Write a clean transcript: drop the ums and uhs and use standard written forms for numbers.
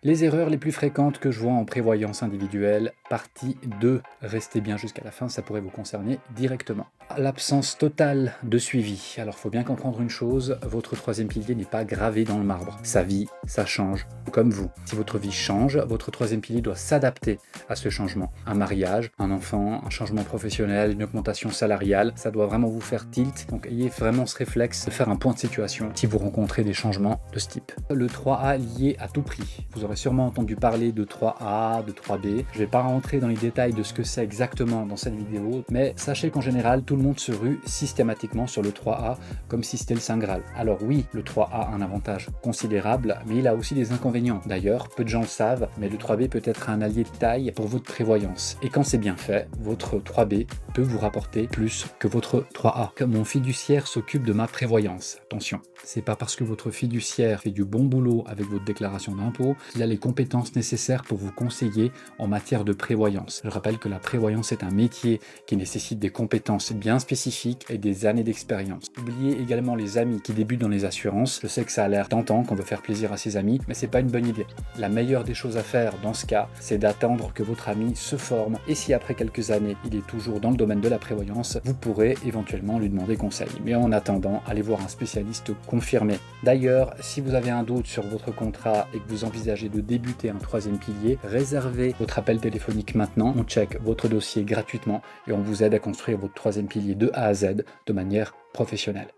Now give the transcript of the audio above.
Les erreurs les plus fréquentes que je vois en prévoyance individuelle, partie 2. Restez bien jusqu'à la fin, ça pourrait vous concerner directement. L'absence totale de suivi. Alors, il faut bien comprendre une chose, votre troisième pilier n'est pas gravé dans le marbre. Sa vie, ça change, comme vous. Si votre vie change, votre troisième pilier doit s'adapter à ce changement. Un mariage, un enfant, un changement professionnel, une augmentation salariale, ça doit vraiment vous faire tilt. Donc, ayez vraiment ce réflexe de faire un point de situation si vous rencontrez des changements de ce type. Le 3A lié à tout prix. Vous aurez sûrement entendu parler de 3A, de 3B. Je ne vais pas rentrer dans les détails de ce que c'est exactement dans cette vidéo, mais sachez qu'en général, tout le monde se rue systématiquement sur le 3A comme si c'était le Saint Graal. Alors oui, le 3A a un avantage considérable, mais il a aussi des inconvénients. D'ailleurs, peu de gens le savent, mais le 3B peut être un allié de taille pour votre prévoyance. Et quand c'est bien fait, votre 3B peut vous rapporter plus que votre 3A. Comme mon fiduciaire s'occupe de ma prévoyance, attention, c'est pas parce que votre fiduciaire fait du bon boulot avec votre déclaration d'impôt qu'il a les compétences nécessaires pour vous conseiller en matière de prévoyance. Je rappelle que la prévoyance est un métier qui nécessite des compétences bien spécifiques et des années d'expérience. Oubliez également les amis qui débutent dans les assurances. Je sais que ça a l'air tentant, qu'on veut faire plaisir à ses amis, mais c'est pas une bonne idée. La meilleure des choses à faire dans ce cas, c'est d'attendre que votre ami se forme, et si après quelques années, il est toujours dans le domaine de la prévoyance, vous pourrez éventuellement lui demander conseil. Mais en attendant, allez voir un spécialiste confirmé. D'ailleurs, si vous avez un doute sur votre contrat et que vous envisagez de débuter un troisième pilier, réservez votre appel téléphonique maintenant. On check votre dossier gratuitement et on vous aide à construire votre troisième pilier de A à Z de manière professionnelle.